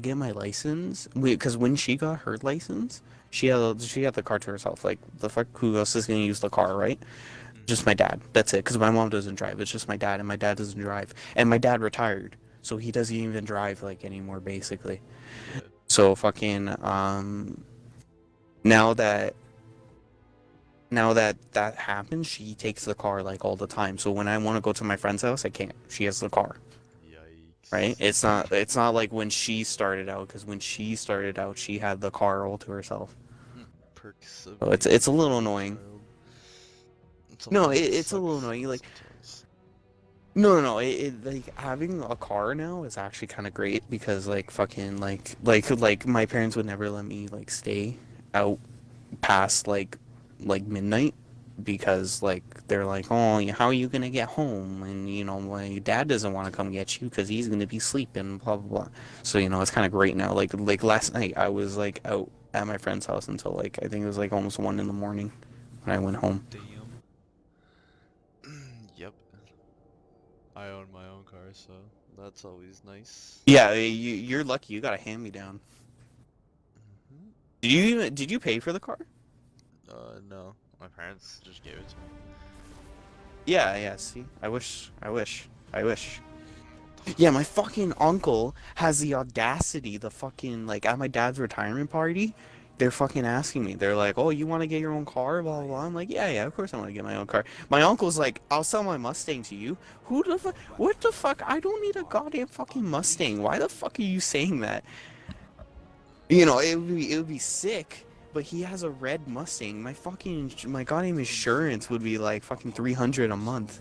get my license, because when she got her license, she had the car to herself. Like the fuck, who else is gonna use the car, right? Mm-hmm. Just my dad. That's it. Because my mom doesn't drive. It's just my dad, and my dad doesn't drive. And my dad retired, so he doesn't even drive like anymore, basically. Yeah. So fucking now that that happens, she takes the car like all the time. So when I want to go to my friend's house, I can't. She has the car, right? Yikes. It's not like when she started out, because when she started out, she had the car all to herself. Perks of So being it's an a little only annoying. child. No, Sometimes it it's a little sucks annoying. Like sometimes. no, no, no. Like having a car now is actually kind of great because like fucking like my parents would never let me like stay out past like midnight because like they're like, oh, how are you gonna get home? And my dad doesn't want to come get you because he's gonna be sleeping, blah blah blah. So it's kind of great now. Like last night I was like out at my friend's house until like I think it was like almost 1 in the morning when I went home. Damn. Yep. I own my own car, so that's always nice. Yeah, you're lucky. You got a hand me down. Hmm. Did you pay for the car? No. My parents just gave it to me. Yeah, yeah. See, I wish. Yeah, my fucking uncle has the audacity, the fucking like at my dad's retirement party, they're fucking asking me. They're like, "Oh, you want to get your own car?" Blah blah blah. I'm like, "Yeah, yeah, of course I want to get my own car." My uncle's like, "I'll sell my Mustang to you." Who the fuck? What the fuck? I don't need a goddamn fucking Mustang. Why the fuck are you saying that? It would be sick. But he has a red Mustang. My goddamn insurance would be like fucking 300 a month.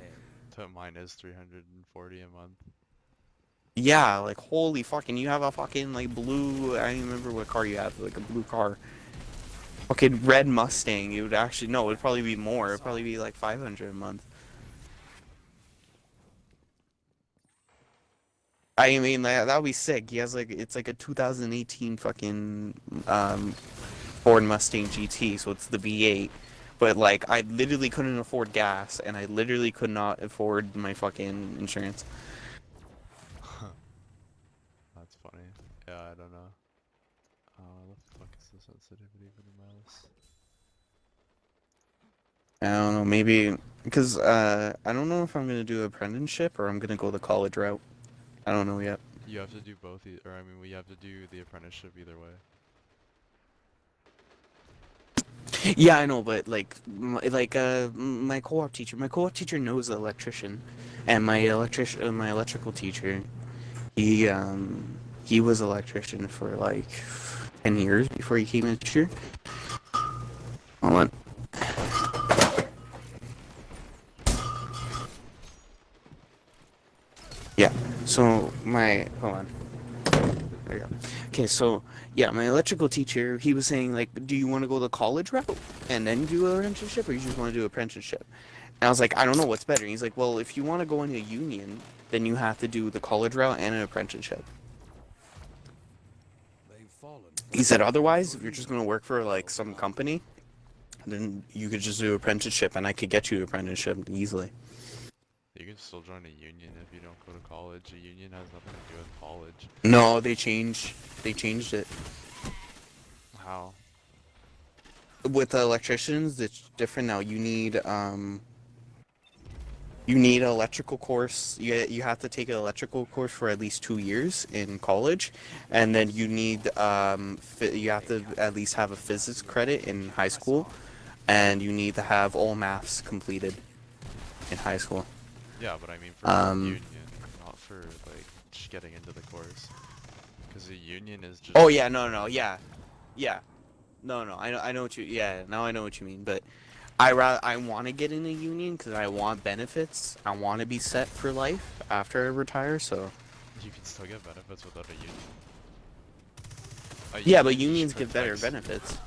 So mine is 340 a month. Yeah, like holy fucking, you have a fucking like blue. I don't even remember what car you have, like a blue car. Fucking red Mustang. It would actually no, it'd probably be more. It'd probably be like 500 a month. I mean, that would be sick. He has like it's like a 2018 fucking Ford Mustang GT, so it's the V8. But like, I literally couldn't afford gas, and I literally could not afford my fucking insurance. That's funny. Yeah, I don't know. What the fuck is the sensitivity for the mouse? I don't know, maybe because I don't know if I'm gonna do apprenticeship or I'm gonna go the college route. I don't know yet. You have to do both, or I mean, we have to do the apprenticeship either way. Yeah, I know, but my co-op teacher knows the electrician, and my electrical teacher, he was electrician for like 10 years before he came in here. Hold on. Yeah. So my hold on. There you go. Okay, so yeah, my electrical teacher, he was saying like, do you want to go the college route and then do an apprenticeship, or you just want to do apprenticeship? And I was like, I don't know what's better. And he's like, well, if you want to go into a union, then you have to do the college route and an apprenticeship. He said otherwise, if you're just going to work for like some company, then you could just do apprenticeship, and I could get you apprenticeship easily. You can still join a union if you don't go to college. A union has nothing to do with college. No, they changed it. How? With the electricians, it's different now. You need an electrical course. You have to take an electrical course for at least 2 years in college, and then you have to at least have a physics credit in high school, and you need to have all maths completed in high school. Yeah, but I mean for the Um. union, not for like just getting into the course. Because the union is Oh just yeah, no, no, yeah, yeah. No, no, I know what you. Yeah, now I know what you mean. But I want to get in a union because I want benefits. I want to be set for life after I retire. So you can still get benefits without a union. A yeah, but union just unions give better protects you. benefits.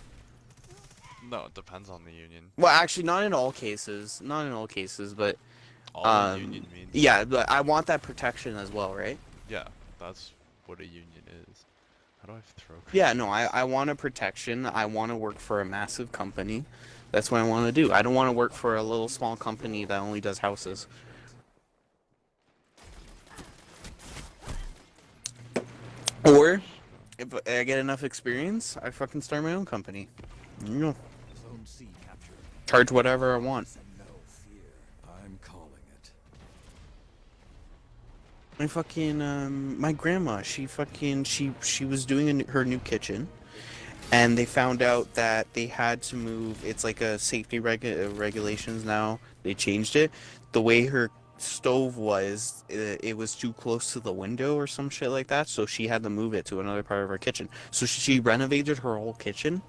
No, it depends on the union. Well, actually, not in all cases. Not in all cases, but All a union means, yeah, but I want that protection as well, right? yeah, that's what a union is. How do I have throat Yeah, cancer? no, I want a protection. I want to work for a massive company. That's what I want to do. I don't want to work for a little small company that only does houses. Or if I get enough experience, I fucking start my own company. You know, Zone C captured. charge whatever I want. No fear. I'm calling it. My grandma, she was doing her new kitchen, and they found out that they had to move. It's like a safety regulations now. They changed it. The way her stove was, it was too close to the window or some shit like that. So she had to move it to another part of her kitchen. So she renovated her whole kitchen,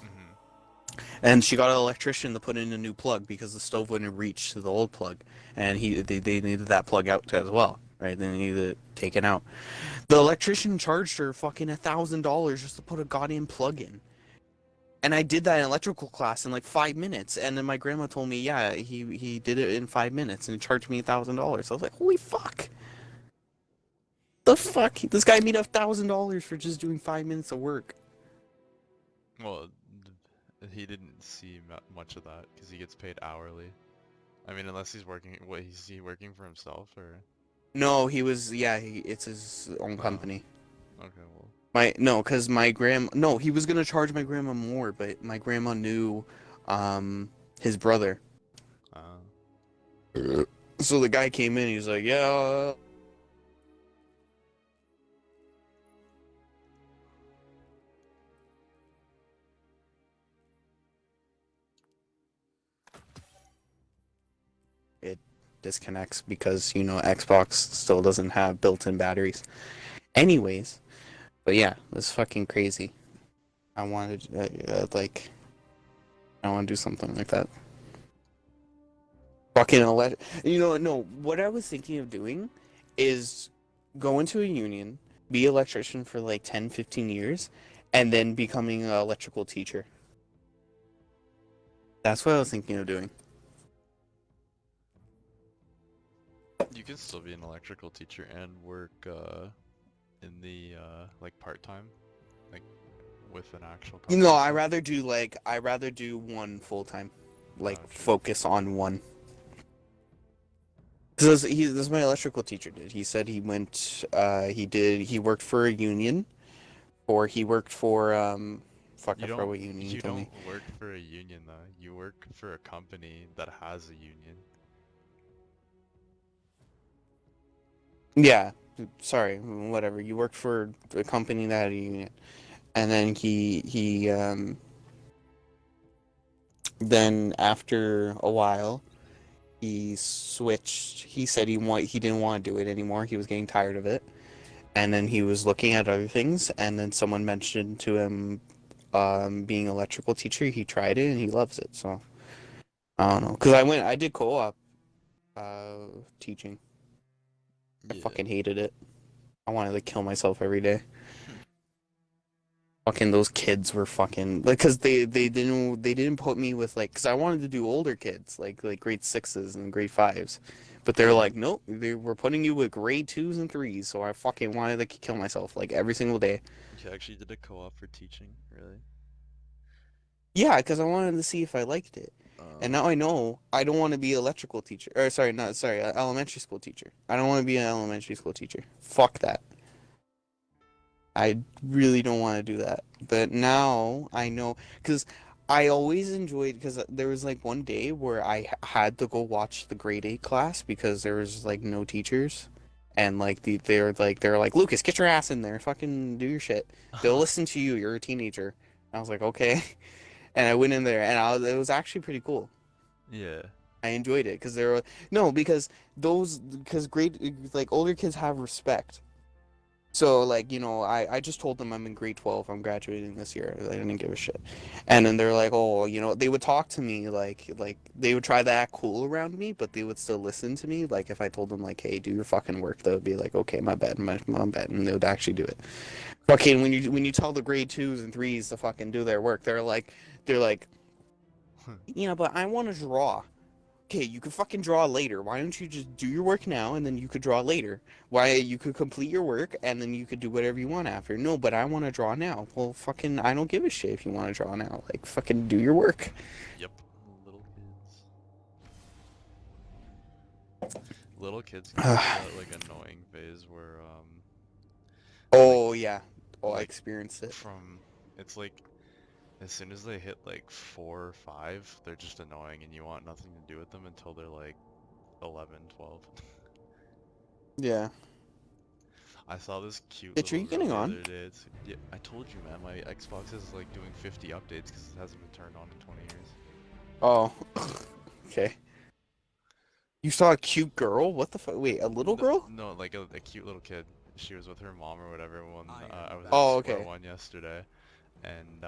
Mm-hmm. and she got an electrician to put in a new plug because the stove wouldn't reach to the old plug, and they needed that plug out as well. Right? They needed it taken out. The electrician charged her fucking $1,000 just to put a goddamn plug in. And I did that in electrical class in like 5 minutes. And then my grandma told me, yeah, he did it in 5 minutes and he charged me $1,000. I was like, holy fuck. The fuck? This guy made $1,000 for just doing 5 minutes of work. Well, he didn't see much of that because he gets paid hourly. I mean, unless he's working. What, is he working for himself or? No, it's his own Oh, company. okay, well. Cause my grandma, no, he was gonna charge my grandma more, but my grandma knew, his brother. So the guy came in, he's like, yeah, it disconnects because, Xbox still doesn't have built-in batteries. Anyways, but yeah, it's fucking crazy. I wanted, I want to do something like that. Fucking no, what I was thinking of doing is go into a union, be an electrician for like 10, 15 years, and then becoming an electrical teacher. That's what I was thinking of doing. You can still be an electrical teacher and work in the like part-time, like with an actual company. No, I rather do one full time, like True. focus on one. Because this is my electrical teacher did. He said he worked for a union, or he worked for fuck, I forgot what union he You told don't me. work for a union though. You work for a company that has a union. Yeah, sorry, whatever. You worked for a company that had a union, and then then after a while he switched. He said he didn't want to do it anymore. He was getting tired of it, and then he was looking at other things. And then someone mentioned to him, being an electrical teacher. He tried it and he loves it. So I don't know, because I did co-op, teaching. I Yeah. fucking hated it. I wanted to kill myself every day. Fucking those kids were fucking like, cause they didn't put me with like, cause I wanted to do older kids like grade sixes and grade fives, but they're like, nope, they were putting you with grade twos and threes. So I fucking wanted to kill myself like every single day. You actually did a co-op for teaching, really? Yeah, cause I wanted to see if I liked it, and now I know I don't want to be an electrical teacher. Or sorry, not sorry, an elementary school teacher. I don't want to be an elementary school teacher. Fuck that. I really don't want to do that. But now I know, because I always enjoyed, because there was like one day where had to go watch the grade 8 class because there was like no teachers. And like they're like, Lucas, get your ass in there, fucking do your shit. They'll listen to you. You're a teenager. I was like, okay, and I went in there, and it was actually pretty cool. Yeah. I enjoyed it because there were no because grade like older kids have respect. So like, I just told them I'm in grade 12. I'm graduating this year. I didn't give a shit. And then they're like, oh, they would talk to me like they would try to act cool around me, but they would still listen to me. Like if I told them like, hey, do your fucking work, they would be like, okay, my bad, my bad, and they would actually do it. Fucking when you tell the grade twos and threes to fucking do their work, they're like, yeah, but I want to draw. Okay, you could fucking draw later. Why don't you just do your work now and then you could draw later? Why you could complete your work and then you could do whatever you want after. No, but I want to draw now. Well, fucking, I don't give a shit if you want to draw now. Like, fucking do your work. Yep. Little kids. Little kids go through that like annoying phase where Oh yeah. Oh, I like experienced it. it's like as soon as they hit like 4 or 5, they're just annoying and you want nothing to do with them until they're like 11, 12. Yeah. I saw this cute Bitch, are little you girl getting the on? other day. Yeah, I told you, man, my Xbox is like doing 50 updates because it hasn't been turned on in 20 years. Oh. Okay. You saw a cute girl? What the fuck? Wait, a little No, girl? no, like a cute little kid. She was with her mom or whatever when I was at Oh, Square okay. One yesterday, and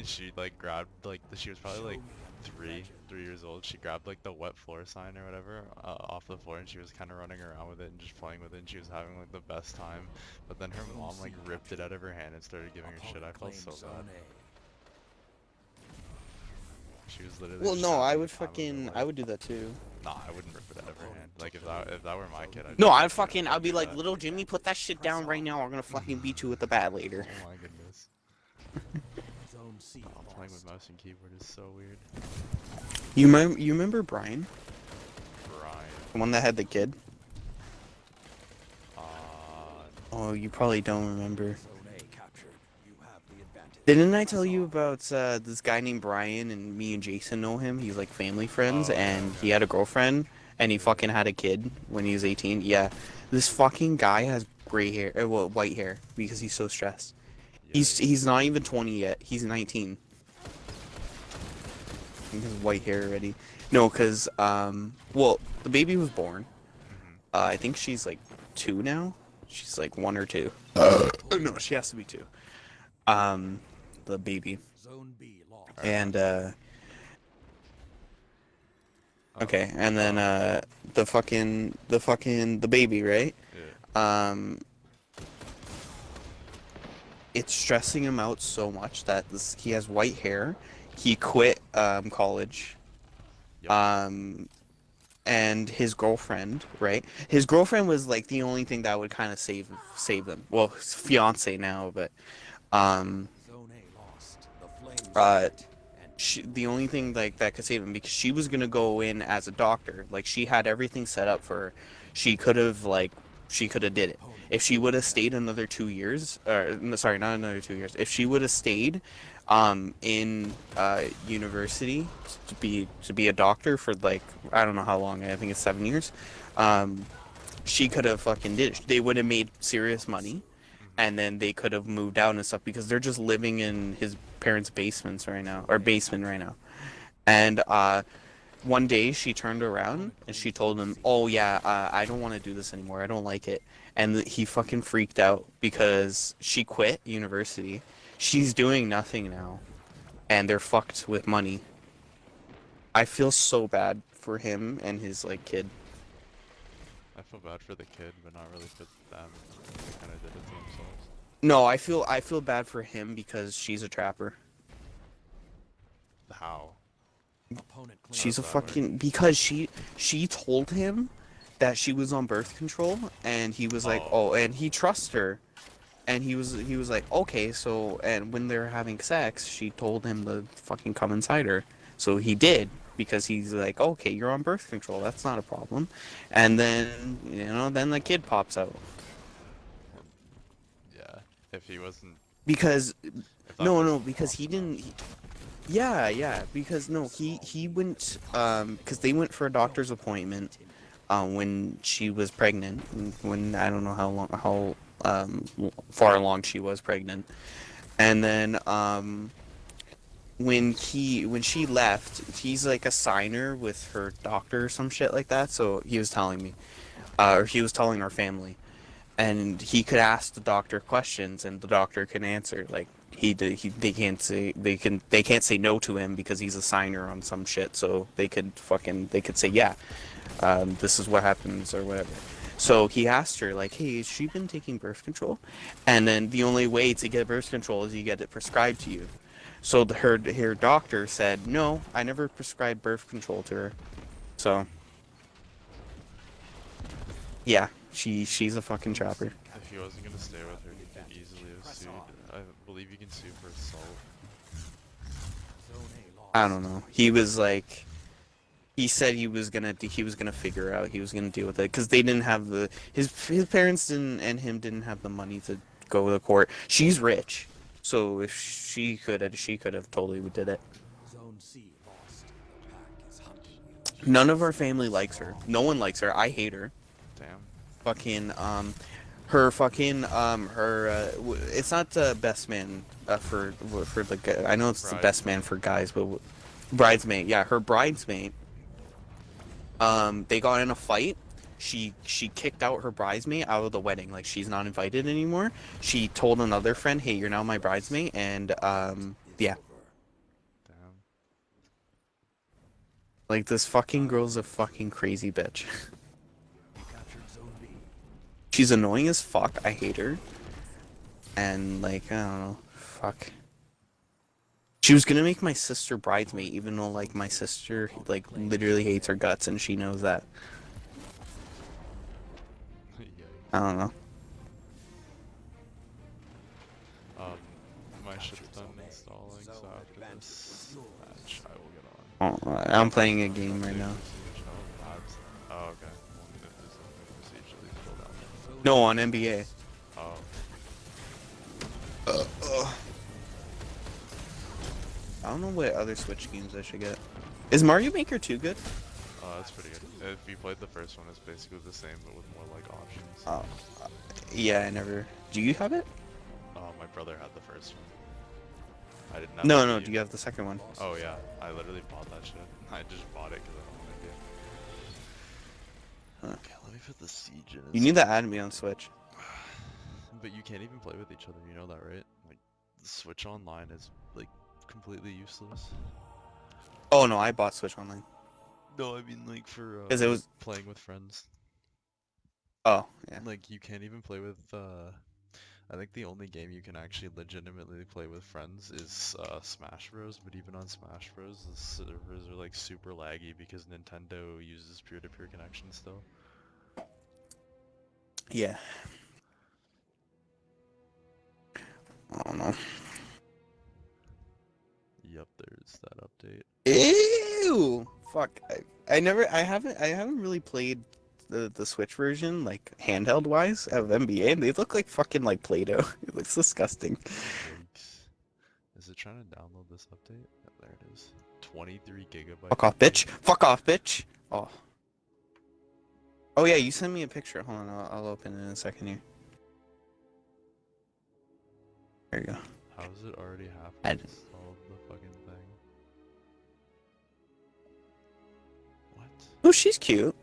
she like grabbed like she was probably like three years old. She grabbed like the wet floor sign or whatever off the floor, and she was kind of running around with it and just playing with it. And she was having like the best time. But then her mom like ripped it out of her hand and started giving her shit. I felt so bad. She was literally Well, just no, I having the would time of her I life. would do that too. Nah, I wouldn't rip it out of her hand. Like if that were my kid, I'd No, just I'd fucking I'd be do like, that. little Jimmy, put that shit down right now. We're gonna fucking beat you with the bat later. Oh my goodness. Playing with mouse and keyboard is so weird. You remember Brian? Brian. The one that had the kid? Uh, Oh, you probably don't remember. Zone A captured. You have the advantage. Didn't I tell you about this guy named Brian, and me and Jason know him? He's like family friends, oh, yeah, and he okay. had a girlfriend, and he fucking had a kid when he was 18. Yeah, this fucking guy has gray hair, well, white hair, because he's so stressed. He's Yikes. not even 20 yet. He's 19. He has white hair already. No, cause well, the baby was born. Mhm. I think she's like 2 now. She's like 1 or 2. No, she has to be 2. The baby. Zone B lost. And Oh, okay, and then the baby, right? yeah. It's stressing him out so much that he has white hair. He quit college. Yep. And his girlfriend, right? His girlfriend was like the only thing that would kind of save them. Well, his fiance now, but Zone A lost. The flames uh lit, and the only thing like that could save him, because she was gonna go in as a doctor. Like, she had everything set up for her. She could have did it if she would have stayed another 2 years. Or no, sorry, not another 2 years. If she would have stayed in university to be a doctor for like, I don't know how long. I think it's 7 years. She could have fucking did it. They would have made serious money, and then they could have moved out and stuff, because they're just living in his parents' basements right now, or basement right now. And one day she turned around and she told him, "Oh yeah, I don't want to do this anymore. I don't like it." And he fucking freaked out because she quit university. She's doing nothing now, and they're fucked with money. I feel so bad for him and his like kid. I feel bad for the kid, but not really for them. They kind of did it to themselves. No, I feel bad for him because she's a trapper. How? opponent claims She's a does that work? fucking, because she told him that she was on birth control, and he was like, Oh. "Oh," and he trusts her. And he was like, "Okay, so," and when they're having sex, she told him to fucking come inside her. So he did, because he's like, "Okay, you're on birth control. That's not a problem." And then, then the kid pops out. Yeah. If he wasn't, Because if that no, was no, because he didn't. Yeah, because no, he went because they went for a doctor's appointment when she was pregnant, when I don't know how far along she was pregnant. And then when she left, he's like a signer with her doctor or some shit like that, so he was telling me, or he was telling our family, and he could ask the doctor questions and the doctor can answer. Like, they can't say no to him because he's a signer on some shit, so they could say, yeah, this is what happens or whatever. So he asked her, like, "Hey, has she been taking birth control?" And then the only way to get birth control is you get it prescribed to you. So her doctor said, "No, I never prescribed birth control to her." So yeah, she's a fucking trapper. if he wasn't gonna stay with her, he could easily have sued. I believe you can sue for assault. Zone A lost. I don't know. He was like, he said he was gonna figure out, he was gonna deal with it, because they didn't have his parents didn't, and him didn't have the money to go to court. She's rich, so if she could have totally did it. Zone C lost. The pack is hunting you. None of our family likes her. No one likes her. I hate her. Damn. Fucking her fucking it's not the best man for the I know it's the best man for guys, but bridesmaid. Yeah, her bridesmaid. They got in a fight. She kicked out her bridesmaid out of the wedding. Like, she's not invited anymore. She told another friend, "Hey, you're now my bridesmaid," and yeah. Damn. Like, this fucking girl's a fucking crazy bitch. You captured Zone B. She's annoying as fuck. I hate her. And, like, I don't know. Fuck. She was gonna make my sister bridesmaid, even though, like, my sister, like, literally hates her guts, and she knows that. I don't know. My ship's done installing, so after this match, I will get on. Oh, I'm playing a game right now. Oh, okay. Well, there's nothing for Siege, at least pull down. No, on NBA. Oh. I don't know what other Switch games I should get. Is Mario Maker 2 good? That's pretty good. If you played the first one, it's basically the same, but with more, like, options. Oh, yeah, I never. Do you have it? My brother had the first one. I didn't have No, the no. Wii. Do you have the second one? Oh, yeah. I literally bought that shit. I just bought it because I don't want to get. Huh. Okay, let me put the Siege in. You need to add me on Switch. But you can't even play with each other, you know that, right? Like, Switch Online is, like, completely useless. Oh no, I bought Switch Online. No, I mean, like, for, 'Cause it was- playing with friends. Oh yeah. Like, you can't even play with, I think the only game you can actually legitimately play with friends is, Smash Bros, but even on Smash Bros, the servers are, like, super laggy because Nintendo uses peer-to-peer connection still. Yeah. I don't know. Yep, there's that update. Ew. Fuck. I haven't really played the Switch version, like handheld wise, of NBA, and they look like fucking like Play-Doh. It looks disgusting. Yikes. Is it trying to download this update? Oh, there it is. 23 gigabytes. Fuck off, bitch. Fuck off, bitch. Oh. Oh yeah, you sent me a picture. Hold on, I'll open it in a second here. There you go. How is it already half I d- installed the fucking thing? What? Oh, she's cute.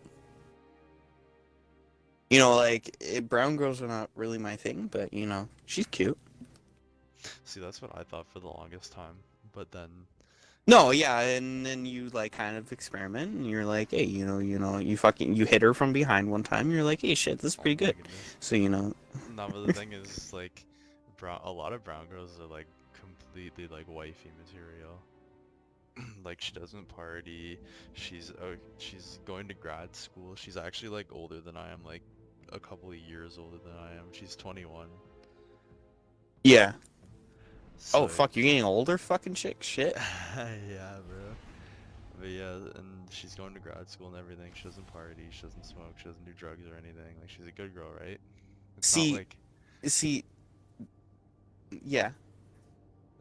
You know, like, brown girls are not really my thing, but, you know, she's cute. See, that's what I thought for the longest time, but then No, yeah, and then you, like, kind of experiment, and you're like, hey, you hit her from behind one time, you're like, hey, shit, this is oh pretty my good. goodness. So, you know, No, but the thing is, like, a lot of brown girls are, like, completely, like, wifey material. Like, she doesn't party, she's going to grad school, she's actually, like, older than I am, like, a couple of years older than I am, she's 21. yeah. So, Oh, fuck, you're getting older, fucking chick? Shit. yeah, bro. But yeah, and she's going to grad school and everything, she doesn't party, she doesn't smoke, she doesn't do drugs or anything, like, she's a good girl, right? It's See, not like... See, yeah.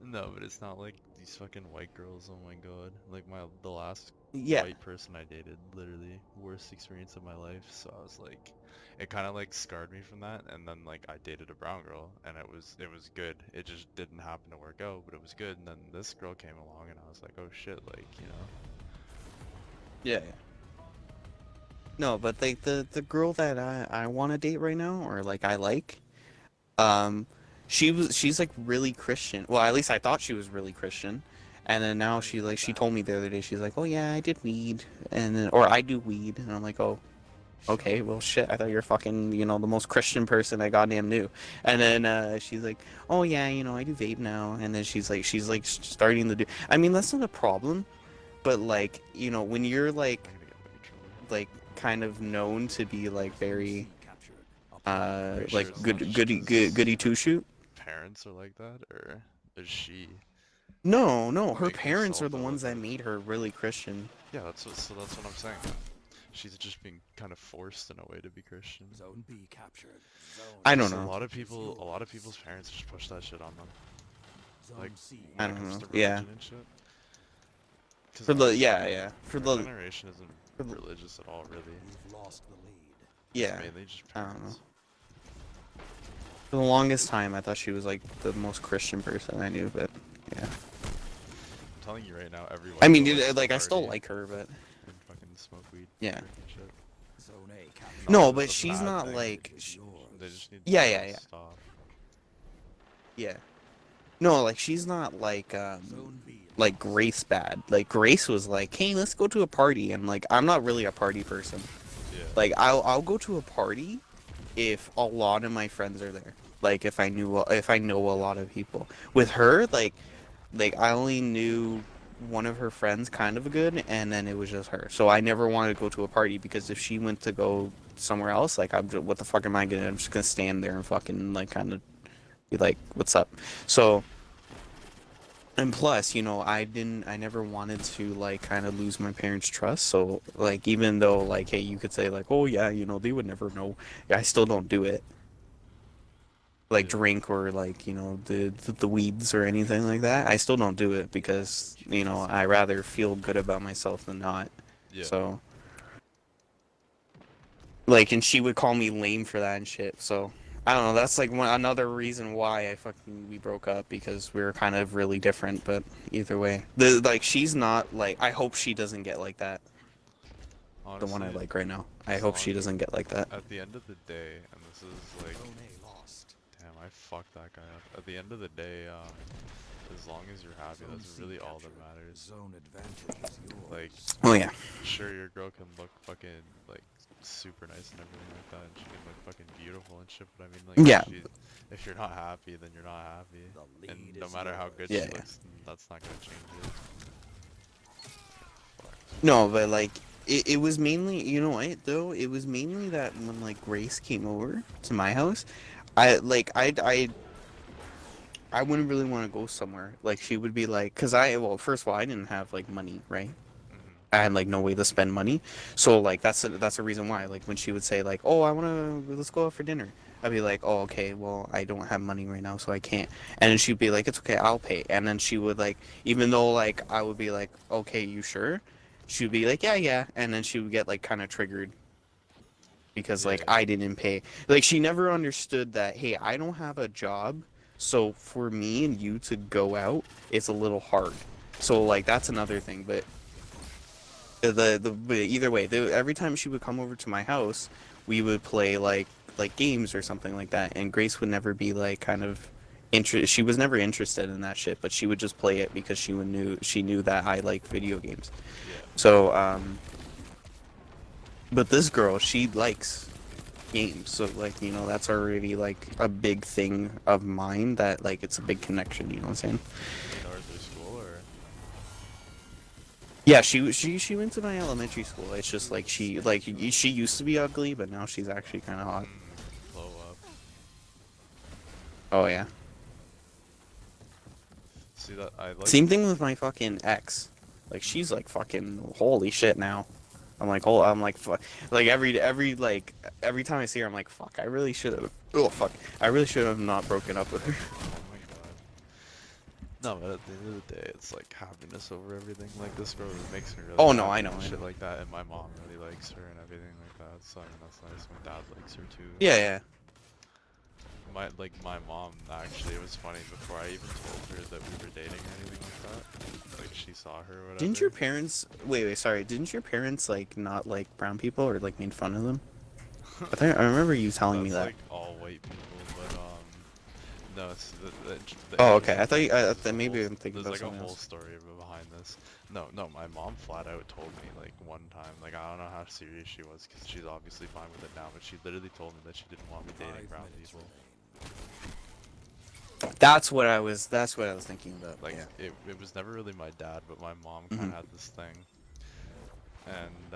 No, but it's not like these fucking white girls, oh my god. Like, the last Yeah. white person I dated, literally, worst experience of my life, so I was like, it kind of like scarred me from that, and then like I dated a brown girl, and it was good. It just didn't happen to work out, but it was good, and then this girl came along, and I was like, oh shit, like, you know. Yeah. No, but like the girl that I want to date right now, or like I like, she's like really Christian. Well, at least I thought she was really Christian, and then now she told me the other day, she's like, oh yeah, I did weed, and then, or I do weed, and I'm like, oh, okay, well shit, I thought you're fucking, the most Christian person I goddamn knew. And then she's like, oh yeah, I do vape now, and then she's like starting to do. I mean, that's not a problem, but like, when you're like I'm gonna get in trouble. kind of known to be like very C captured. Pretty like sure it's good not goody just goody two shoot. Parents are like that, or is she? No, her Make parents are herself the out ones like that that. made her really Christian. Yeah, that's what I'm saying. she's just being kind of forced in a way to be Christian. Zone B captured. Zone I don't Just know. a lot of is people, a lot of yours. people's parents just push that shit on them, Zone like C when I it don't comes know. to Yeah. religion and shit. Because For the honestly, yeah. For our the generation isn't for the religious at all, really. We've lost the lead. It's yeah. mainly just I don't know. parents. For the longest time, I thought she was like the most Christian person I knew, but yeah. I'm telling you right now, every I white mean, girl dude, likes to like I still party like her, but and fucking smoke weed. yeah. Drink and shit. Zone A captured. No, Not that but it's a she's bad not thing. like Is yours. They just need Yeah, to yeah, yeah. stop. yeah. No, like she's not Zone B like lost. Grace bad. Like Grace was like, "Hey, let's go to a party." And like I'm not really a party person. Yeah. Like I'll go to a party if a lot of my friends are there. Like if I know a lot of people. With her, like I only knew one of her friends kind of good, and then it was just her. So I never wanted to go to a party because if she went to go somewhere else, like what the fuck am I gonna? I'm just gonna stand there and fucking like kind of be like, "What's up?" So. And plus, I never wanted to like kind of lose my parents' trust. So like, even though like, hey, you could say like, oh yeah, they would never know. I still don't do it. Like Yeah. drink or like, the weeds or anything like that. I still don't do it because, I rather feel good about myself than not. Yeah. So like, and she would call me lame for that and shit. So I don't know. That's like another reason why we broke up because we were kind of really different. But either way, she's not like. I hope she doesn't get like that. The one I Honestly, like right now. I as hope long she doesn't get like that. at the end of the day, and this is like, Zone A lost. damn, I fucked that guy up. At the end of the day, as long as you're happy, Zone that's C really all that captured. matters. Zone advantage is yours. Like, Oh yeah. sure, your girl can look fucking like super nice and everything like that, and she can look fucking beautiful and shit. But I mean, like, Yeah. if you're not happy, then you're not happy. The And lead no is matter how good yours. she Yeah, yeah. looks, that's not gonna change it. Fuck. No, but like it was mainly, you know what though? It was mainly that when like Grace came over to my house, I wouldn't really want to go somewhere. Like she would be like, cause well, first of all, I didn't have like money, right? Mhm. I had like no way to spend money, so like that's a reason why. Like when she would say like, oh, let's go out for dinner. I'd be like, oh, okay, well, I don't have money right now, so I can't. And then she'd be like, it's okay, I'll pay. And then she would like, even though like I would be like, okay, you sure? She'd be like, yeah, yeah. And then she would get like kind of triggered because like Yeah. I didn't pay. Like she never understood that, hey, I don't have a job, so for me and you to go out, it's a little hard. So like that's another thing, but but either way, every time she would come over to my house, we would play like games or something like that, and Grace would never be like kind of she was never interested in that shit, but she would just play it because she knew that I like video games. Yeah. So but this girl, she likes games, so like that's already like a big thing of mine, that like it's a big connection, you know what I'm saying? You know her through school, or? Yeah, she went to my elementary school. It's just like she used to be ugly, but now she's actually kind of hot. Blow up. Oh yeah. See that I like. Same thing with my fucking ex. Like she's like fucking holy shit now. I'm like fuck. Like every time I see her, I'm like fuck. I really should have. Oh fuck. I really should have not broken up with her. Oh my god. No, but at the end of the day, it's like happiness over everything. Like this girl really makes me really. Oh, no, happy I know, and I shit know. like that, and my mom really likes her and everything like that. So I mean, that's nice. My dad likes her too. Yeah, yeah. My mom actually, it was funny, before I even told her that we were dating or anything like that, like she saw her or whatever. Didn't your parents? Wait, sorry. Didn't your parents like not like brown people or like made fun of them? I remember you telling me That's that. like all white people, but no, it's the Oh, okay. interesting I thought you. thing is I there's thought a maybe whole, I'm thinking there's about like a something whole else. story behind this. No, my mom flat out told me like one time, like I don't know how serious she was because she's obviously fine with it now, but she literally told me that she didn't want me dating 5 brown minutes people. remain. That's what I was. That's what I was thinking about. Like Yeah. it was never really my dad, but my mom kind of Mhm. had this thing. And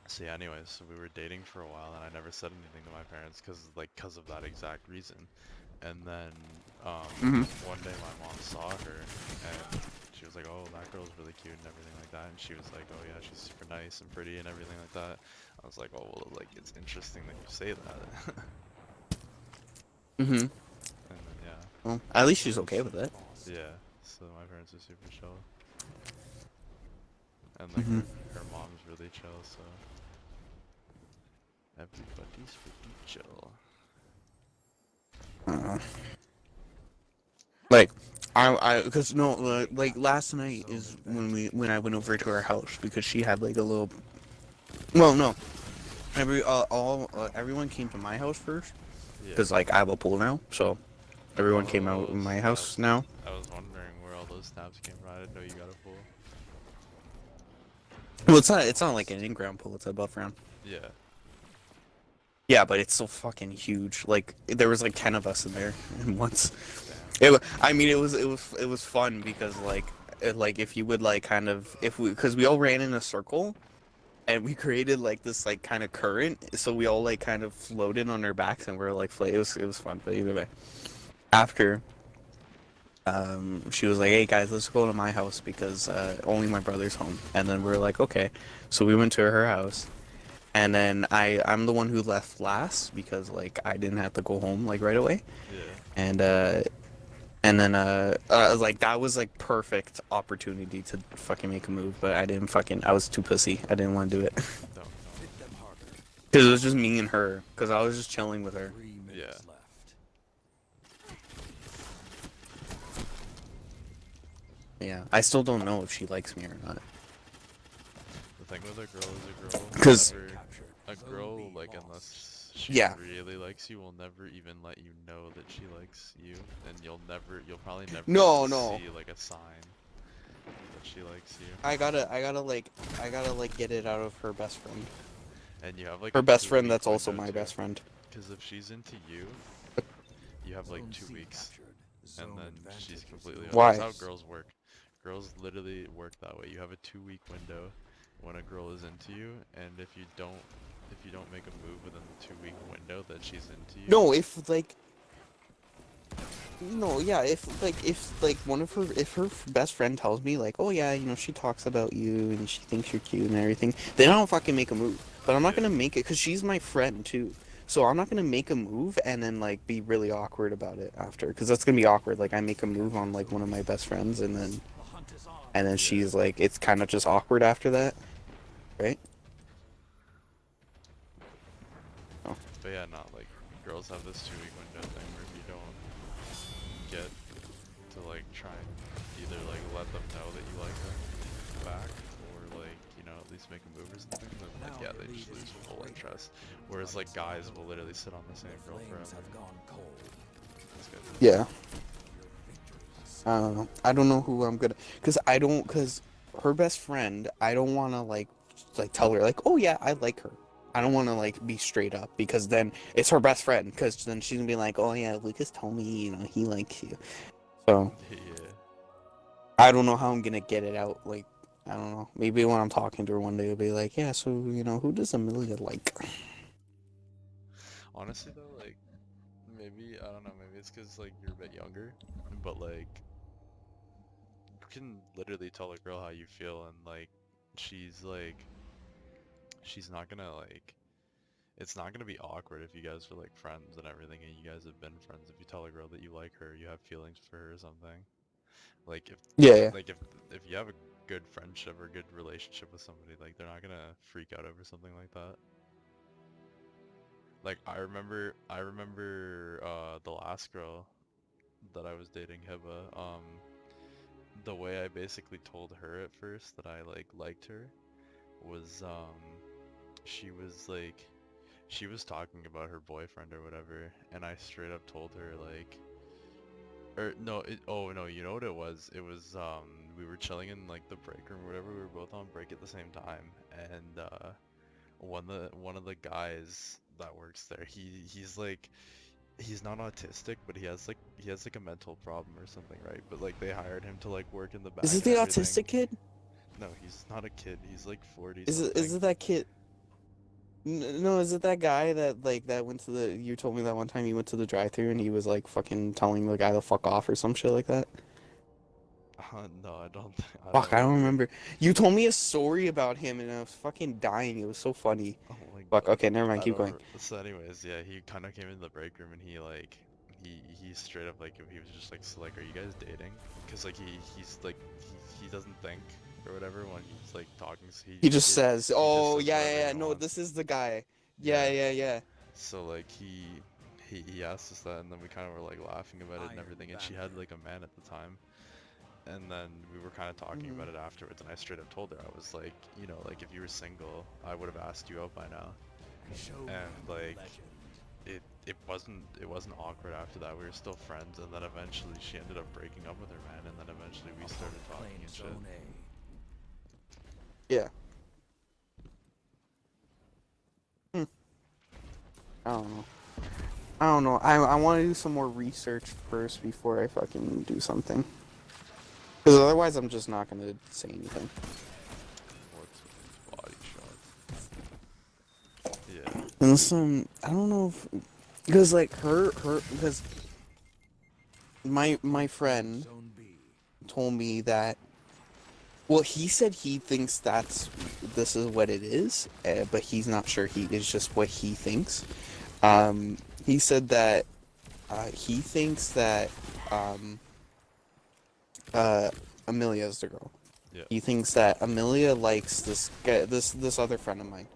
so yeah, anyways, so we were dating for a while, and I never said anything to my parents because of that exact reason. And then Mhm. one day my mom saw her, and she was like, oh, that girl's really cute and everything like that. And she was like, oh yeah, she's super nice and pretty and everything like that. I was like, oh, well, like, it's interesting that you say that. Mm-hmm. And then, yeah. Well, at least she's okay with it. Lost. Yeah, so my parents are super chill. And like Mm-hmm. her mom's really chill, so everybody's pretty chill. Like, cause no, like last night is when I went over to her house because she had like a little. Well, no, everyone came to my house first Yeah. because like I have a pool now, so everyone came out in my house snaps. now. I was wondering where all those snaps came from. I didn't know you got a pool. Well, it's not like an in-ground pool; it's a above ground. Yeah. Yeah, but it's so fucking huge. Like there was like 10 of us in there once. Damn. I mean, it was fun because like if you would like kind of because we all ran in a circle, and we created like this like kind of current, so we all like kind of floated on our backs and we are like it was fun. But either way, after she was like, hey guys, let's go to my house because only my brother's home, and then we are like, okay, so we went to her house. And then I'm the one who left last because like I didn't have to go home like right away. Yeah. And then like that was like perfect opportunity to fucking make a move, but I was too pussy. I didn't want to do it. Don't. Hit them harder. Cuz it was just me and her cuz I was just chilling with her. 3 minutes Yeah. left. Yeah. I still don't know if she likes me or not. The thing with a girl is a girl. 'Cause- Never, Captured. a Zone girl, B like, lost. unless she Yeah. really likes you, will never even let you know that she likes you, and you'll probably never No, even no. see like a sign that she likes you. I gotta like get it out of her best friend. And you have like Her a best friend 2-week that's also window, my too. best friend. Because if she's into you, you have like Zone 2 C weeks, captured. and Zone then advantage she's is completely. yours. Why? That's how girls work. Girls literally work that way. You have a 2-week window when a girl is into you, and if you don't make a move within the 2-week window that she's into you. No, if like no, yeah, if if her best friend tells me like, oh yeah, you know, she talks about you and she thinks you're cute and everything, then I don't fucking make a move. But I'm not Yeah. gonna make it because she's my friend too. So I'm not gonna make a move and then like be really awkward about it after, because that's gonna be awkward. Like I make a move on like one of my best friends and then The hunt is on. Yeah. she's like, it's kind of just awkward after that, right? But yeah, not like girls have this 2-week window thing where if you don't get to like try and either like let them know that you like them back, or like, you know, at least make a move or something, then like Now yeah, the they lead just is lose full greater. interest. Whereas like guys will literally sit on the The same girl flames forever. have gone cold. That's good. Yeah. Your victories. I don't know. I don't know who I'm gonna, cause her best friend, I don't want to like tell her like, oh yeah, I like her. I don't want to like be straight up because then it's her best friend. Cause then she's gonna be like, oh yeah, Lucas told me, you know, he likes you. So Yeah. I don't know how I'm gonna get it out. Like I don't know. Maybe when I'm talking to her one day, I'll be like, yeah, so you know, who does Amelia like? Honestly though, like maybe I don't know, maybe it's because like you're a bit younger, but like you can literally tell a girl how you feel, and like she's not gonna like, it's not gonna be awkward if you guys are like friends and everything, and you guys have been friends. If you tell a girl that you like her, you have feelings for her or something. Like Yeah. if you have a good friendship or good relationship with somebody, like they're not gonna freak out over something like that. Like I remember the last girl that I was dating, Hiba, the way I basically told her at first that I like liked her was she was like, she was talking about her boyfriend or whatever, and I straight up told her like, or no, oh no, you know what it was? It was we were chilling in like the break room or whatever. We were both on break at the same time, and one of the guys that works there, he's like, he's not autistic, but he has like a mental problem or something, right? But like they hired him to like work in the back. Is it and the everything. autistic kid? No, he's not a kid. He's like 40 Is something. it that kid? No, is it that guy that went to the? You told me that one time he went to the drive-thru and he was like fucking telling the guy to fuck off or some shit like that. No, I don't. I Fuck, don't I don't think. remember. You told me a story about him, and I was fucking dying. It was so funny. Oh my Fuck. god. Okay, never mind. I Keep don't. going. So, anyways, yeah, he kind of came into the break room and he like, he straight up like he was just like, so like, are you guys dating? Cause like he's like he doesn't think or whatever when he's like talking. So He just says, he just "Oh says yeah, whatever yeah, he yeah. No, wants. this is the guy. Yeah, Yeah. yeah, yeah." So like he asked us that and then we kind of were like laughing about it and Iron everything. And she had Bandit. like a man at the time. And then we were kind of talking Mhm. about it afterwards, and I straight up told her, I was like, you know, like if you were single, I would have asked you out by now. Show And me like legend. it wasn't awkward after that. We were still friends, and then eventually she ended up breaking up with her man, and then eventually we started talking Claim and shit. Zone Yeah. Hmm. I don't know. I don't know. I want to do some more research first before I fucking do something. Because otherwise, I'm just not gonna say anything. What's with these body shots? Yeah. And some, I don't know if, because like because my A. Claim friend Zone B. told me that. Well, he said he thinks this is what it is, but he's not sure. It's just what he thinks. He said that he thinks that um, uh, Amelia is the girl. Yeah. He thinks that Amelia likes this guy, this other friend of mine,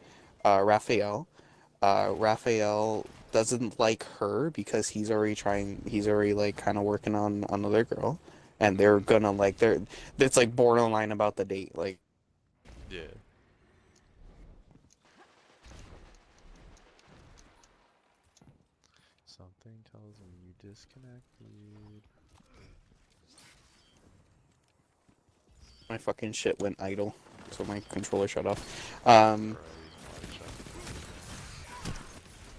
Raphael. Raphael doesn't like her because he's already like kind of working on another girl, and they're Mhm. gonna like it's like borderline about the date, like. Yeah. Something tells me you disconnected. My fucking shit went idle, so my controller shut off. Bro, these body shots.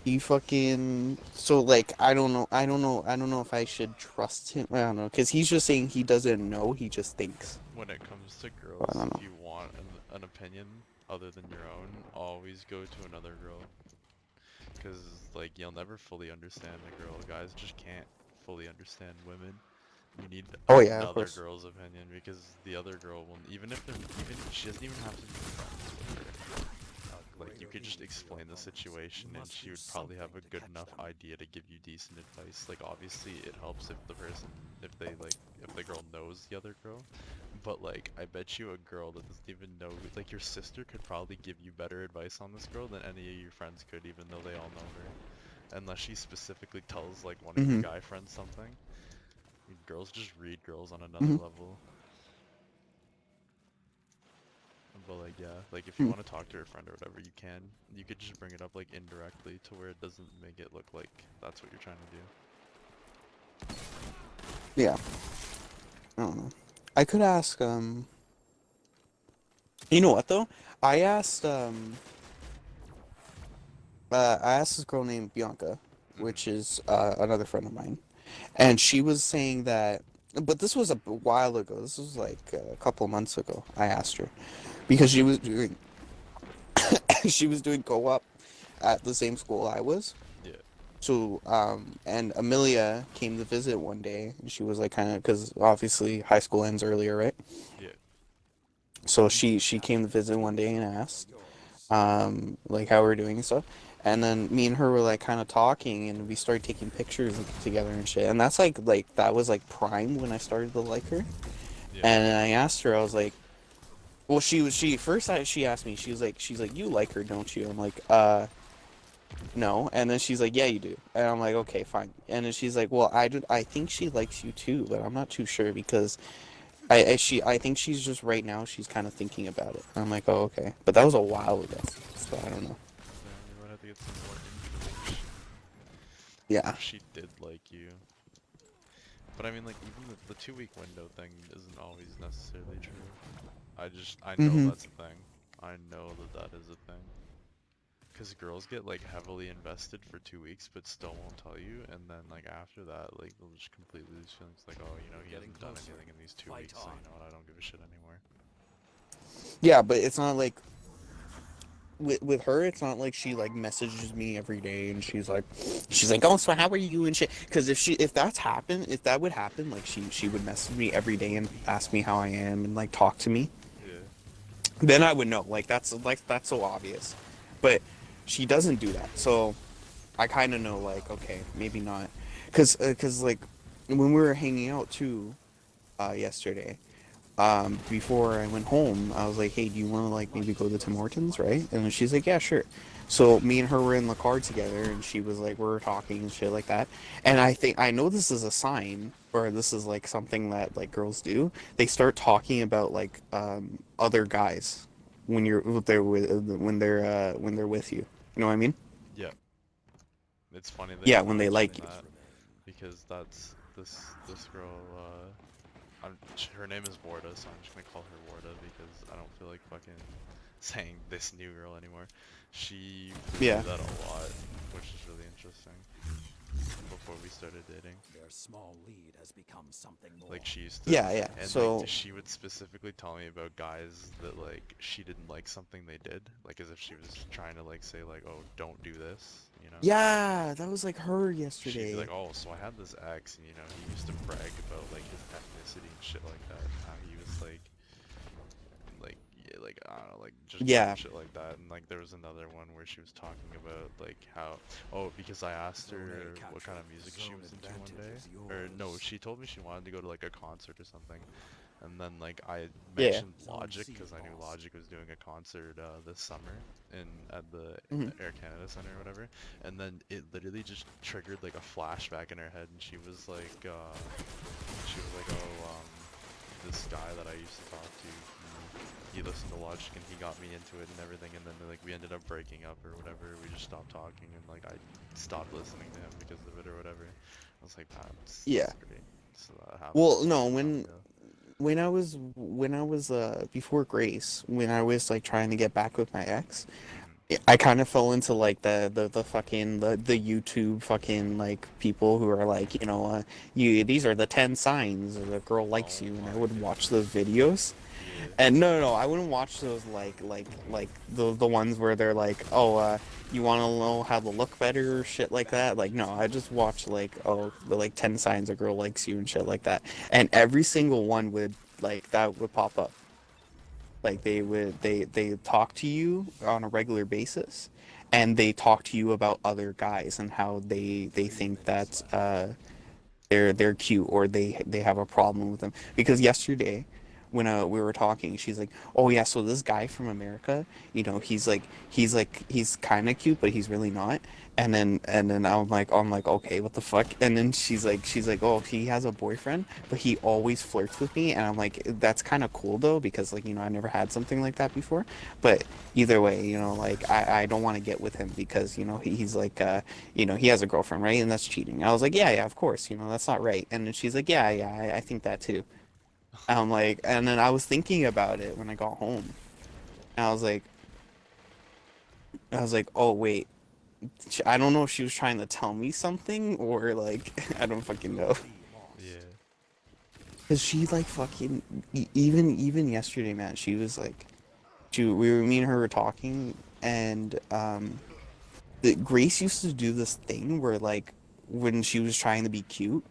He fucking so like I don't know if I should trust him. I don't know, because he's just saying he doesn't know. He just thinks. When it comes to So I girls, don't if know. you want an opinion other than your own, always go to another girl. Because, like, you'll never fully understand a girl. Guys just can't fully understand women. You need Oh yeah, of another course. girl's opinion because the other girl will, even if they're, even, she doesn't even have to be friends with her. Like, you could just explain the situation and she would probably have a good enough idea to give you decent advice. Like, obviously it helps if the person, if they, like, if the girl knows the other girl. But, like, I bet you a girl that doesn't even know, like, your sister could probably give you better advice on this girl than any of your friends could, even though they all know her. Unless she specifically tells, like, one of your Mhm. guy friends something. Girls just read girls on another Mhm. level. But like yeah, like if you Mhm. want to talk to your friend or whatever, you can. You could just bring it up like indirectly to where it doesn't make it look like that's what you're trying to do. Yeah. I don't know. I could ask. You know what though? I asked. I asked this girl named Bianca, which Mhm. is another friend of mine, and she was saying that. But this was a while ago. This was like a couple of months ago. I asked her because she was doing co-op at the same school I was. Yeah. So and Amelia came to visit one day, and she was like kind of because obviously high school ends earlier, right? Yeah. So she came to visit one day and asked Yours. like how we're doing and stuff. And then me and her were like kind of talking, and we started taking pictures together and shit. And that's like that was like prime when I started to like her. Yeah. And I asked her, I was like, well, she first she asked me, she's like, you like her, don't you? I'm like, no. And then she's like, yeah, you do. And I'm like, okay, fine. And then she's like, well, I think she likes you too, but I'm not too sure because I think she's just right now she's kind of thinking about it. I'm like, oh, okay. But that was a while ago, so I don't know. So you might have to get some more information Yeah. if she did like you. But I mean, like even the 2 week window thing isn't always necessarily true. I know Mm-hmm. that's a thing. I know that that is a thing. Because girls get like heavily invested for 2 weeks but still won't tell you, and then like after that, like they'll just completely lose feelings like, oh, you know, he Getting hasn't done closer. anything in these 2 Fight weeks, so on. you know what, I don't give a shit anymore. Yeah, but it's not like with her, it's not like she like messages me every day and she's like, oh, so how are you and shit. Because if that would happen, like she would message me every day and ask me how I am and like talk to me, Yeah. then I would know. That's so obvious, but she doesn't do that. So I kind of know like, okay, maybe not, because like when we were hanging out too, yesterday. Before I went home, I was like, hey, do you want to like maybe go to Tim Hortons, right? And then she's like, yeah, sure. So me and her were in the car together, and she was like, we were talking and shit like that. And I know this is a sign, or this is like something that like girls do. They start talking about like other guys when when they're with you. You know what I mean? Yeah. It's funny that Yeah, you when they mention like you. that because that's this girl. Her name is Warda, so I'm just gonna call her Warda because I don't feel like fucking saying this new girl anymore. She would Yeah. do that a lot, which is really interesting. Before we started dating, Their small lead has become something more. like she used to, Yeah, yeah. and So like she would specifically tell me about guys that like she didn't like something they did, like as if she was trying to like say like, oh, don't do this, you know? yeah, that was like her She'd be yesterday. like, oh, so I had this ex, and you know, he used to brag about like his ethnicity and shit like that, and how he was like, yeah, like I don't know, like just Yeah. shit like that. And like there was another one where she was talking about like how, oh, because I asked her what kind of music she was into one day, or no, she told me she wanted to go to like a concert or something. And then like I Yeah. mentioned Logic because I knew Logic was doing a concert this summer at the Hmm. Air Canada Center or whatever, and then it literally just triggered like a flashback in her head, and oh, this guy that I used to talk to, he listened to Logic and he got me into it and everything, and then like we ended up breaking up or whatever. We just stopped talking, and like I stopped listening to him because of it or whatever. I was like, Yeah. that's great. So that happened Well, a no, long time ago. when I was before Grace, when I was like trying to get back with my ex, Mhm. I kind of fell into like the fucking the YouTube fucking like people who are like, you these are the 10 signs that a girl likes Oh you, and I my would watch those god. videos. Yeah. And no, I wouldn't watch those like the ones where they're like, oh, you want to know how to look better or shit like that. Like, no, I just watch like, oh, the like 10 signs a girl likes you and shit like that. And every single one would like that would pop up. Like they talk to you on a regular basis, and they talk to you about other guys and how they think that they're cute, or they have a problem with them. Because yesterday when we were talking, she's like, oh yeah, so this guy from America, he's kind of cute, but he's really not. And then I'm like, okay, what the fuck? And then she's like, oh, he has a boyfriend, but he always flirts with me. And I'm like, that's kind of cool though, because like, I never had something like that before. But either way, like I don't want to get with him because he's like he has a girlfriend, right? And that's cheating. I was like, yeah, of course, that's not right. And then she's like, yeah, I think that too. I'm like, and then I was thinking about it when I got home. And I was like, oh wait, I don't know if she was trying to tell me something or like, I don't fucking know. Yeah. Cause she like fucking even yesterday, man, she was like, me and her were talking, and Grace used to do this thing where like when she was trying to be cute,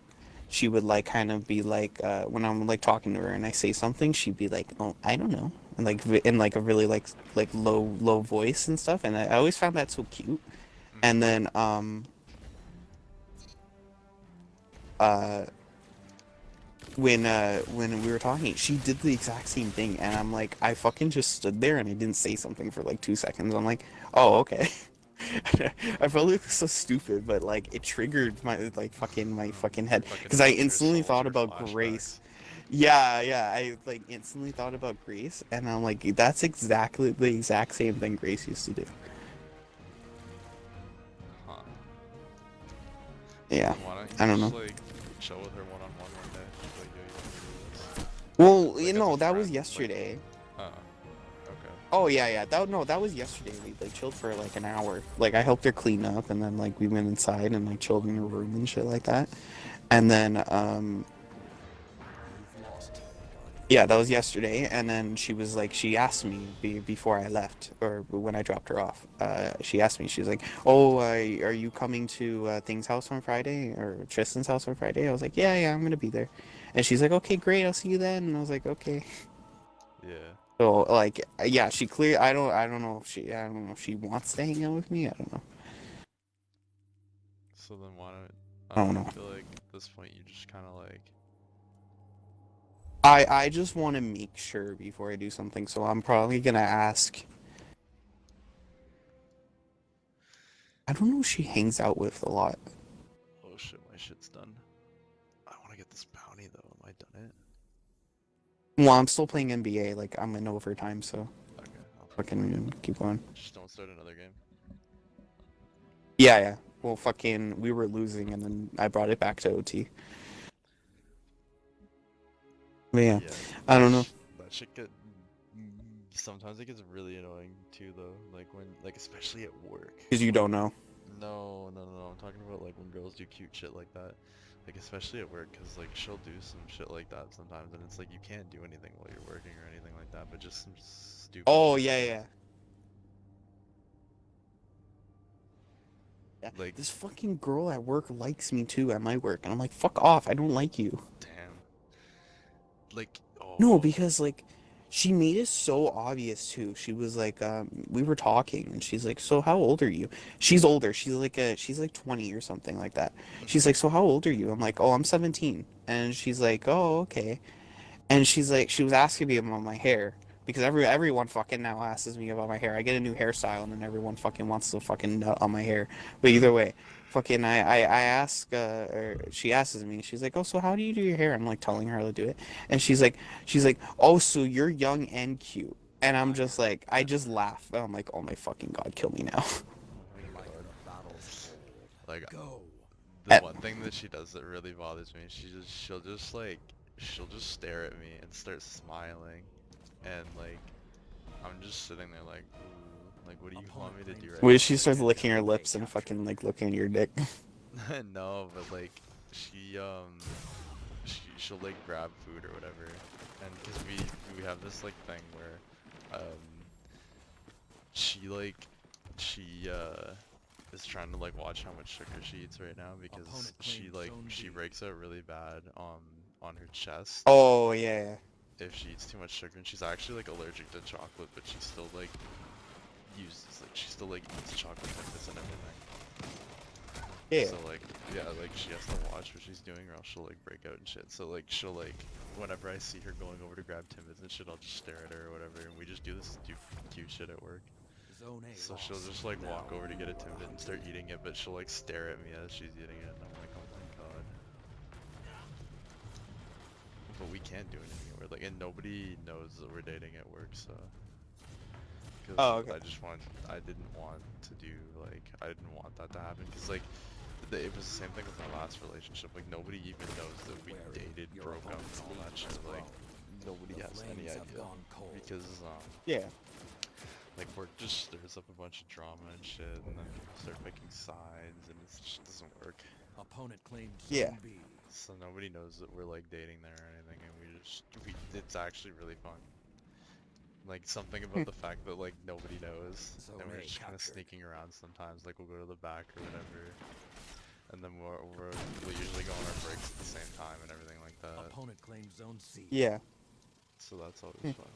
she would like kind of be like when I'm like talking to her and I say something, she'd be like, "Oh, I don't know," and like in like a really like low voice and stuff, and I always found that so cute. And Mhm. then uh when we were talking, she did the exact same thing, and I'm like, I fucking just stood there and I didn't say something for like 2 seconds. I'm like, oh, okay. I felt like so stupid, but like it triggered my fucking head Fucking because I Metal Gear instantly thought Soldier about Grace. flashbacks. Yeah, I like instantly thought about Grace, and I'm like, that's exactly the exact same thing Grace used to do. Huh. Yeah, Why don't you I don't just know. like chill with her one on one day? Just like, yo, you want me to do this? Well, Like as a that was friend, like, yesterday. okay. Oh yeah. That was yesterday. We like chilled for like an hour. Like I helped her clean up, and then like we went inside and like chilled in her room and shit like that. And then Yeah, that was yesterday, and then she was like, she asked me before I left, or when I dropped her off. She asked me, she was like, "Oh, are you coming to Thing's house on Friday, or Tristan's house on Friday?" I was like, "Yeah, I'm gonna be there." And she's like, "Okay, great, I'll see you then." And I was like, "Okay." Yeah. So like, yeah, she clear. I don't know if she, I don't know if she wants to hang out with me. I don't know. So then why don't I I don't don't know, I know. feel like at this point you just kind of like I just want to make sure before I do something, so I'm probably gonna ask. I don't know who she hangs out with a lot. oh shit, my shit's done. I want to get this bounty though. Am I done it? Well, I'm still playing NBA. Like I'm in overtime, so Okay, I'll fucking keep going. just don't start another game. Yeah, yeah. Well, fucking, we were losing, and then I brought it back to OT. But yeah, Yeah, I don't know. that shit get sometimes it gets really annoying too though. Like when like especially at work. Because you don't know. No. I'm talking about like when girls do cute shit like that. Like especially at work, cause like she'll do some shit like that sometimes, and it's like you can't do anything while you're working or anything like that, but just some stupid Oh, shit. yeah, yeah. Yeah. Like, This fucking girl at work likes me too at my work, and I'm like, fuck off, I don't like you. damn. Like, No, oh, because like she made it so obvious too. She was like, we were talking, and she's like, "So how old are you?" She's older. She's like 20 or something like that. She's like, "So how old are you?" I'm like, "Oh, I'm 17." And she's like, "Oh, okay." And she's like, she was asking me about my hair because everyone fucking now asks me about my hair. I get a new hairstyle, and then everyone fucking wants to fucking nut on my hair. But either way, fucking I ask, or she asks me, she's like, "Oh, so how do you do your hair?" I'm like telling her how to do it, and she's like, "Oh, so you're young and cute." And I'm just like, I just laugh. And I'm like, "Oh my fucking god, kill me now." oh my Like god. the battle's told. Like, Go. the one thing that she does that really bothers me, she'll just stare at me and start smiling, and like, I'm just sitting there like, ooh, like, what do you want me to do right When now? she starts Like, licking her lips and fucking like looking at your dick. no, but like, she, she'll like grab food or whatever, and cause we have this like thing where, she like, she, is trying to like watch how much sugar she eats right now because Opponent she claimed like zone she B. breaks out really bad on her chest Oh yeah. if she eats too much sugar, and she's actually like allergic to chocolate, but she still like she still like eats chocolate tidbits and everything. Yeah. So like yeah, like she has to watch what she's doing or else she'll like break out and shit. So like she'll like whenever I see her going over to grab Timbits and shit, I'll just stare at her or whatever, and we just do this cute shit at work. Zone A So lost. she'll just like walk Now over to get a you are Timbit and start hunted. eating it, but she'll like stare at me as she's eating it, and I'm like, oh my god. But we can't do anything. We're like, and nobody knows that we're dating at work, so. Because Oh, okay. I didn't want to do like, I didn't want that to happen. Because like, it was the same thing with my last relationship. Like nobody even knows that we dated, Your broke up, and opponent's all that lead shit. has Like grown. nobody The has any flames have idea. gone cold. Because Yeah. like work just stirs up a bunch of drama and shit, and then people start picking sides, and it just doesn't work. Opponent claimed Yeah. zone B. So nobody knows that we're like dating there or anything, and it's actually really fun. Like something about the fact that like nobody knows, Zone and we're A just kind of captured. sneaking around sometimes. Like we'll go to the back or whatever, and then we'll usually go on our breaks at the same time and everything like that. Opponent claimed zone C. Yeah. So that's always fun.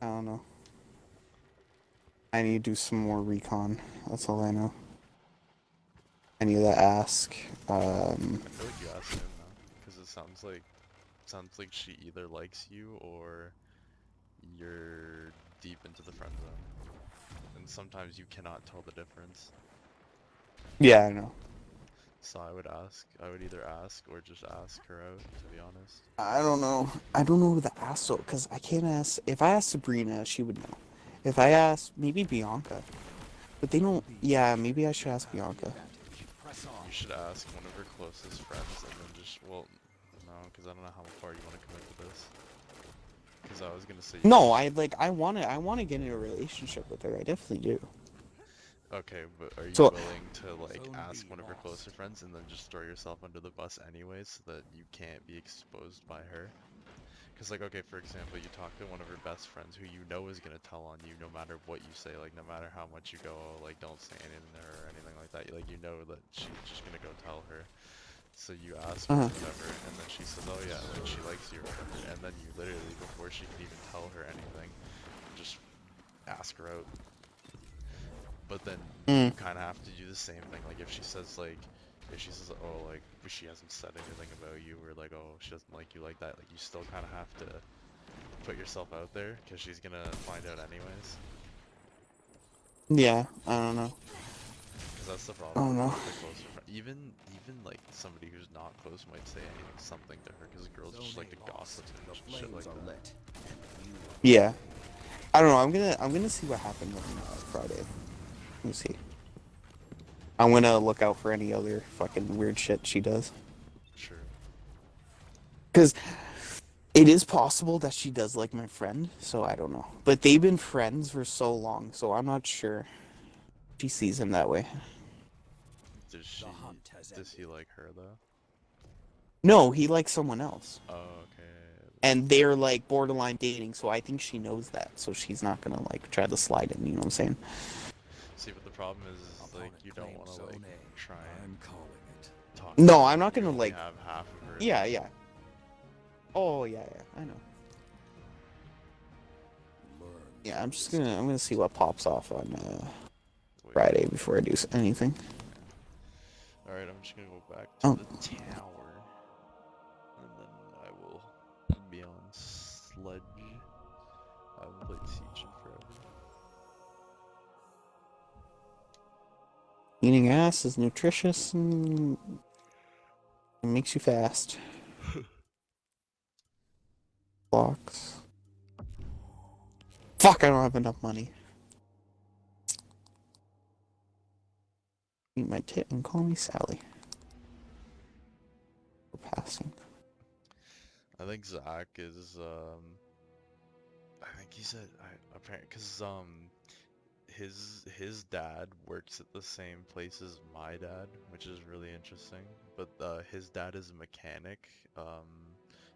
I don't know. I need to do some more recon. That's all I know. I need to ask. I feel like you asked him now, because it sounds like she either likes you or you're deep into the friend zone, and sometimes you cannot tell the difference. Yeah, I know. So I would either ask or just ask her out, to be honest. I don't know. I don't know who to ask though, because I can't ask. If I ask Sabrina, she would know. If I ask, maybe Bianca. But they don't. Yeah, maybe I should ask Bianca. Advantage. Press on. You should ask one of her closest friends, and then just, well, no, because I don't know how far you want to commit to this. Because I was gonna say. No, I wanna get in a relationship with her. I definitely do. Okay, but are you So willing to like Zone ask B one of her closer lost. friends and then just throw yourself under the bus anyways so that you can't be exposed by her? Because like, okay, for example, you talk to one of her best friends who you know is gonna tell on you no matter what you say, like no matter how much you go, "Oh, like don't say anything to her or anything like that. Like you know that she's just gonna go tell her. So you ask her uh, or whatever, and then she says, oh yeah, like she likes you or whatever, and then you literally, before she can even tell her anything, just ask her out. But then you mm, kind of have to do the same thing. Like if she says if she says, oh like she hasn't said anything about you, or like oh she doesn't like you like that, like you still kind of have to put yourself out there because she's gonna find out anyways. yeah, I don't know. Because that's the I problem don't know. with the closer friend. Even like somebody who's not close might say anything, something to her, because girls just Zone like to A gossip lost. and The shit like flames are that. lit. And you Yeah, I don't know. I'm gonna see what happens on Friday. Let me see. I'm gonna look out for any other fucking weird shit she does. Sure. Because it is possible that she does like my friend, so I don't know. But they've been friends for so long, so I'm not sure she sees him that way. the hunt has Does he ended. like her though? No, he likes someone else. Oh, okay. And they're like borderline dating, so I think she knows that. So she's not gonna like try to slide in, you know what I'm saying? See, but the problem is like Opponent you don't want claims to like Zone A. try and I'm calling it. talk to No, her I'm when not you gonna only like. have half of her Yeah, attention. yeah. Oh yeah, yeah. I know. Learn Yeah, from I'm gonna see mistakes. what pops off on Wait, Friday before I do anything. okay. Alright, I'm just gonna go back to Oh, the tower, and then I will be on Sledge. I haven't played Siege in forever. eating ass is nutritious and it makes you fast. Blocks. Fuck! I don't have enough money. Eat my tit and call me Sally. For passing. I think Zach is, I think he said, apparently, cause, his dad works at the same place as my dad, which is really interesting. But his dad is a mechanic,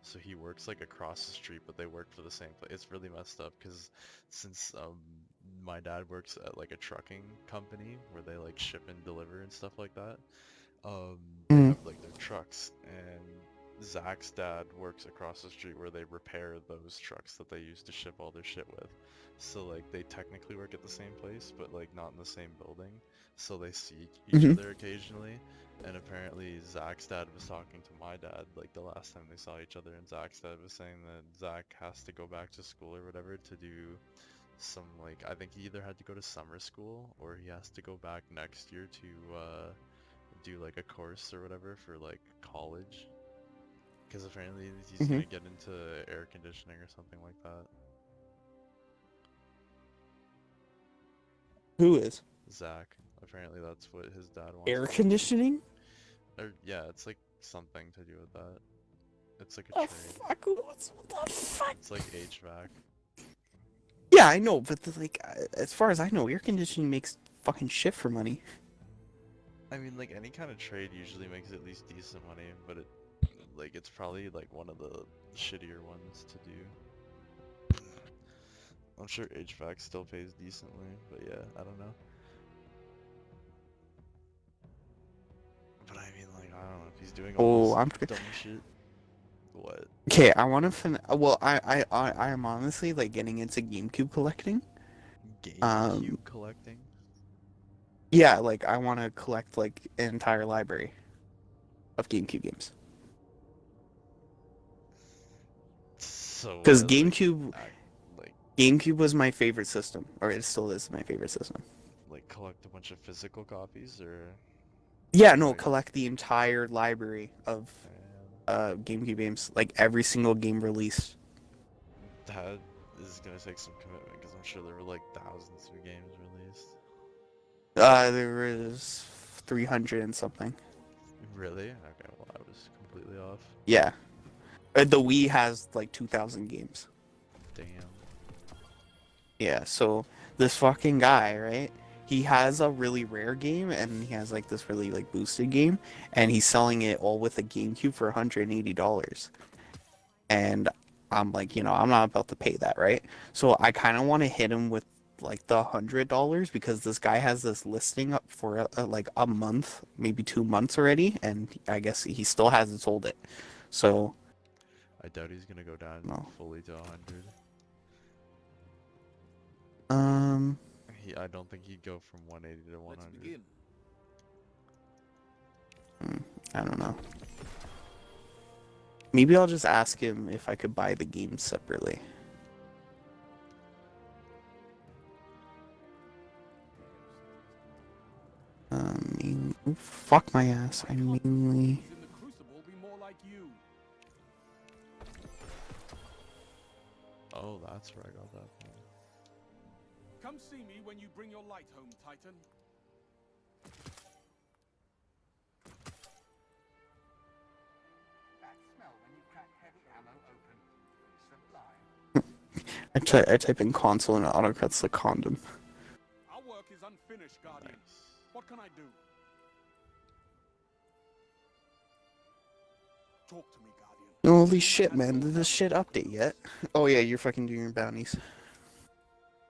so he works like across the street, but they work for the same place. It's really messed up because since my dad works at like a trucking company where they like ship and deliver and stuff like that, they Mm. have like their trucks, and Zach's dad works across the street where they repair those trucks that they use to ship all their shit with. So like they technically work at the same place, but like not in the same building. So they see each Hmm. other occasionally. And apparently Zach's dad was talking to my dad like the last time they saw each other, and Zach's dad was saying that Zach has to go back to school or whatever to do some like, I think he either had to go to summer school or he has to go back next year to do like a course or whatever for like college. Because apparently he's Hmm. gonna get into air conditioning or something like that. Who is? Zach. Apparently that's what his dad wants Air him to do. conditioning? Or yeah, it's like something to do with that. It's like a Oh trade. fuck! What the fuck? It's like HVAC. Yeah, I know, but like, as far as I know, air conditioning makes fucking shit for money. I mean, like any kind of trade usually makes at least decent money, but it's probably like one of the shittier ones to do. I'm sure HVAC still pays decently, but yeah, I don't know. But I mean, like, I don't know if he's doing all Oh, this I'm dumb shit. What? okay. I want to Well, I am honestly like getting into GameCube collecting. GameCube collecting? Yeah, like I want to collect like an entire library of GameCube games. So Because what, like, GameCube was my favorite system, or it still is my favorite system. like collect a bunch of physical copies, or Yeah, no, like, collect the entire library of man, GameCube games, like every single game released. that is gonna take some commitment, because I'm sure there were like thousands of games released. There was 300 and something. Really? Okay, well, I was completely off. Yeah, the Wii has like 2,000 games. Damn. Yeah, so this fucking guy, right? he has a really rare game and he has like this really like boosted game, and he's selling it all with a GameCube for $180. And I'm like, I'm not about to pay that, right? So I kind of want to hit him with like the $100 because this guy has this listing up for like a month, maybe 2 months already, and I guess he still hasn't sold it. So I doubt he's gonna go down no. fully to 100. Um, I don't think he'd go from 180 to Let's 100. begin. I don't know. Maybe I'll just ask him if I could buy the game separately. Fuck my ass. I mainly. In the crucible be more like you. Oh, that's where I got that from. Come see me when you bring your light home, Titan. I type in console and it autocorrects the condom. Our work is unfinished, Guardian. Nice. What can I do? Talk to me, Guardian. Holy shit, man. Did this shit update yet? Oh yeah, you're fucking doing your bounties.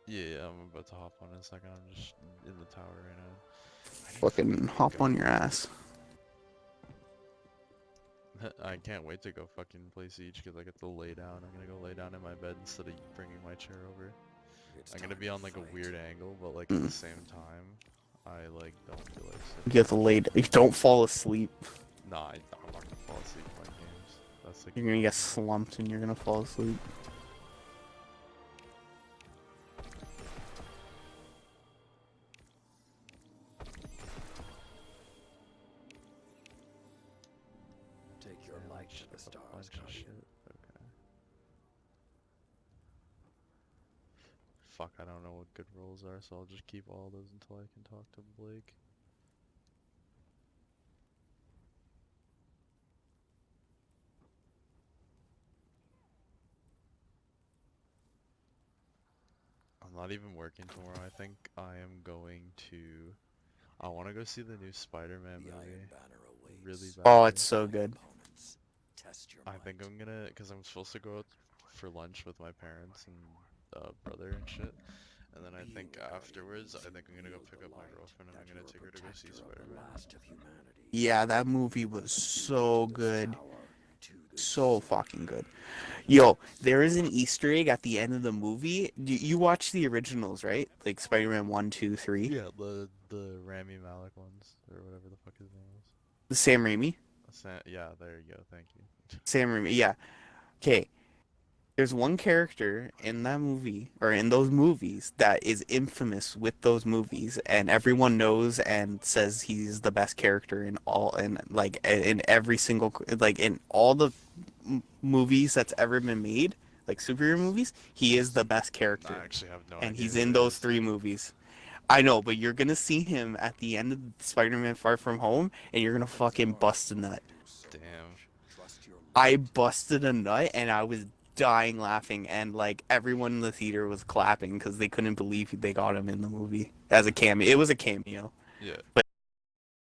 Yeah, I'm about to hop on in a second. I'm just in the tower right now. Fucking hop on your ass. I can't wait to go fucking play Siege because I get to lay down. I'm gonna go lay down in my bed instead of bringing my chair over. I'm gonna be on like a weird angle, but like at the same time, I like don't feel like You sitting. have to lay. Don't fall asleep. Nah, I'm not gonna fall asleep playing games. That's like You're gonna get slumped and you're gonna fall asleep. Take your light to the a stars, bunch of Guardian. shit. Okay. Fuck, I don't know what good rolls are, so I'll just keep all those until I can talk to Blake. I'm not even working tomorrow. I think I am going to. I want to go see the new Spider-Man The movie. Iron Banner awaits. Really bad. Oh, it's so good. Opponents, test your I might. think I'm gonna, cause I'm supposed to go out for lunch with my parents and brother and shit. And then I Being think a guardian afterwards, means I think I'm gonna go wield pick the up my light girlfriend and that I'm gonna you're a take her to go see protector of the Spider-Man. last of humanity. Yeah, that movie was so This good. tower to this So city. fucking good. Yo, there is an Easter egg at the end of the movie. You watch the originals, right? Like Spider-Man 1, 2, 3. Yeah, the Rami Malek ones or whatever the fuck his name was. The Sam Raimi. Yeah, there you go. Thank you. Sam Raimi, yeah. Okay. There's one character in that movie, or in those movies, that is infamous with those movies, and everyone knows and says he's the best character in all, and like in every single, like in all the movies that's ever been made, like superhero movies, he is the best I character, actually have no and idea he's who in it those is. 3 movies. I know, but you're gonna see him at the end of Spider-Man Far From Home, and you're gonna fucking bust a nut. Damn. Trust your I light. busted a nut and I was dying laughing, and like everyone in the theater was clapping because they couldn't believe they got him in the movie as a cameo. It was a cameo, Yeah. but